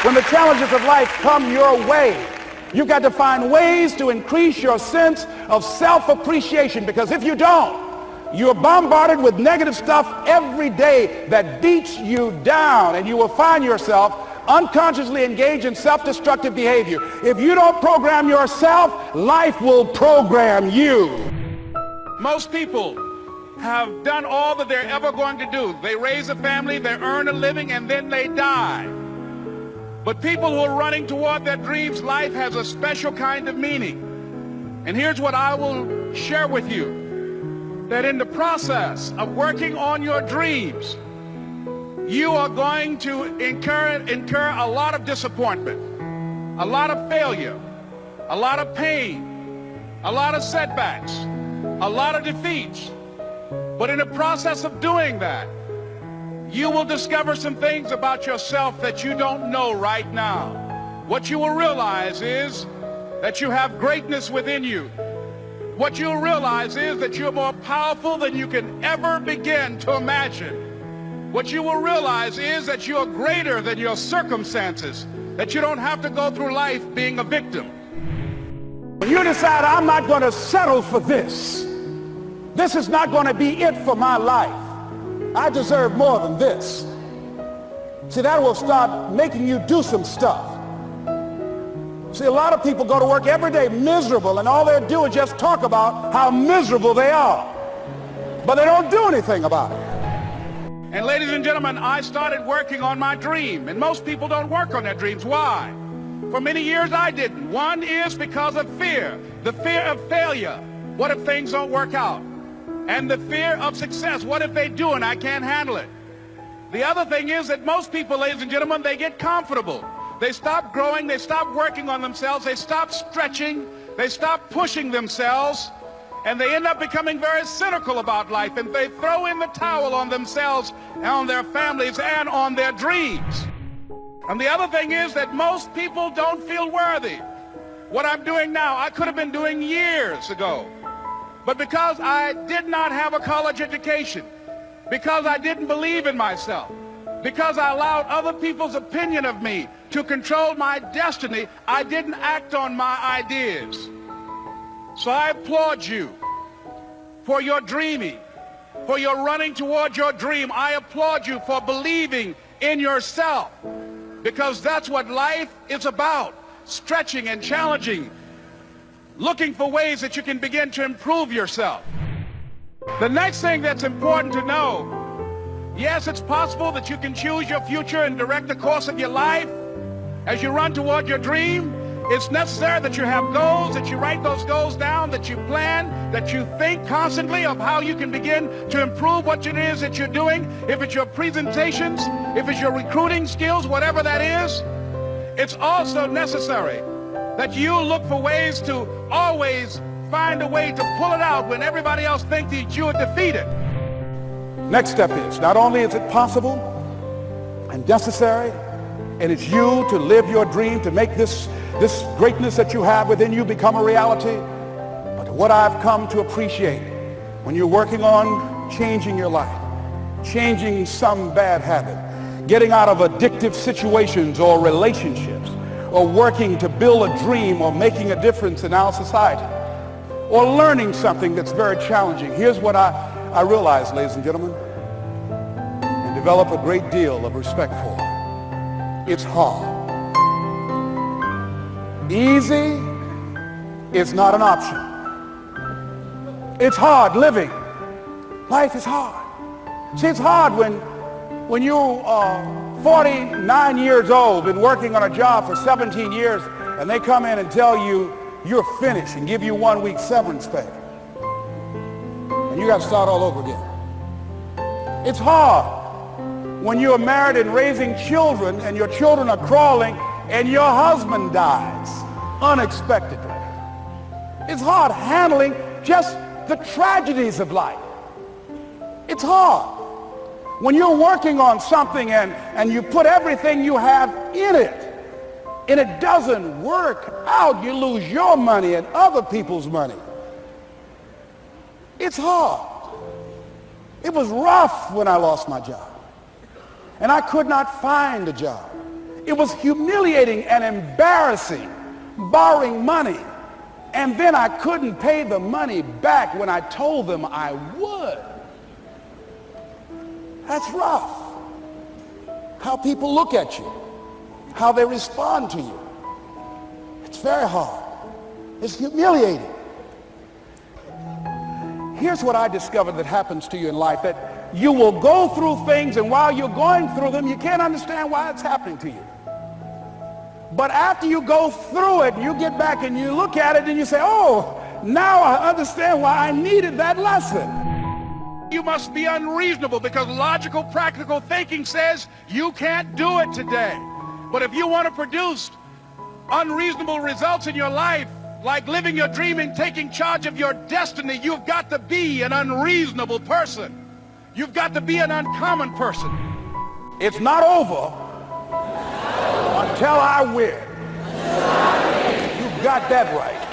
When the challenges of life come your way, you've got to find ways to increase your sense of self-appreciation, because if you don't, you're bombarded with negative stuff every day that beats you down, and you will find yourself unconsciously engaged in self-destructive behavior. If you don't program yourself, life will program you. Most people have done all that they're ever going to do. They raise a family, they earn a living, and then they die. But people who are running toward their dreams, life has a special kind of meaning. And here's what I will share with you, that in the process of working on your dreams, you are going to incur a lot of disappointment, a lot of failure, a lot of pain, a lot of setbacks, a lot of defeats. But in the process of doing that, you will discover some things about yourself that you don't know right now. What you will realize is that you have greatness within you. What you'll realize is that you're more powerful than you can ever begin to imagine. What you will realize is that you're greater than your circumstances, that you don't have to go through life being a victim. When you decide, I'm not going to settle for this, this is not going to be it for my life, I deserve more than this. See, that will start making you do some stuff. See, a lot of people go to work every day miserable, and all they do is just talk about how miserable they are. But they don't do anything about it. And ladies and gentlemen, I started working on my dream, and most people don't work on their dreams. Why? For many years I didn't. One is because of fear, the fear of failure. What if things don't work out? And the fear of success. What if they do and I can't handle it? The other thing is that most people, ladies and gentlemen, they get comfortable. They stop growing, they stop working on themselves, they stop stretching, they stop pushing themselves, and they end up becoming very cynical about life, and they throw in the towel on themselves and on their families and on their dreams. And the other thing is that most people don't feel worthy. What I'm doing now, I could have been doing years ago. But because I did not have a college education, because I didn't believe in myself, because I allowed other people's opinion of me to control my destiny, I didn't act on my ideas. So I applaud you for your dreaming, for your running toward your dream. I applaud you for believing in yourself, because that's what life is about, stretching and challenging, looking for ways that you can begin to improve yourself. The next thing that's important to know, yes, it's possible that you can choose your future and direct the course of your life as you run toward your dream. It's necessary that you have goals, that you write those goals down, that you plan, that you think constantly of how you can begin to improve what it is that you're doing. If it's your presentations, if it's your recruiting skills, whatever that is, it's also necessary that you look for ways to always find a way to pull it out when everybody else thinks that you are defeated. Next step is, not only is it possible and necessary, and it's you to live your dream, to make this greatness that you have within you become a reality, but what I've come to appreciate when you're working on changing your life, changing some bad habit, getting out of addictive situations or relationships, or working to build a dream, or making a difference in our society, or learning something that's very challenging. Here's what I realize, ladies and gentlemen, and develop a great deal of respect for. It's hard. Easy is not an option. It's hard living. Life is hard. See, it's hard when you are 49 years old, been working on a job for 17 years, and they come in and tell you you're finished and give you 1 week severance pay. And you got to start all over again. It's hard when you're married and raising children, and your children are crawling, and your husband dies unexpectedly. It's hard handling just the tragedies of life. It's hard when you're working on something and you put everything you have in it, and it doesn't work out. You lose your money and other people's money. It's hard. It was rough when I lost my job, and I could not find a job. It was humiliating and embarrassing, borrowing money, and then I couldn't pay the money back when I told them I would. That's rough. How people look at you, how they respond to you. It's very hard. It's humiliating. Here's what I discovered that happens to you in life, that you will go through things, and while you're going through them, you can't understand why it's happening to you. But after you go through it, you get back and you look at it and you say, oh, now I understand why I needed that lesson. You must be unreasonable, because logical, practical thinking says you can't do it today. But if you want to produce unreasonable results in your life, like living your dream and taking charge of your destiny, you've got to be an unreasonable person. You've got to be an uncommon person. It's not over until I win. You got that right.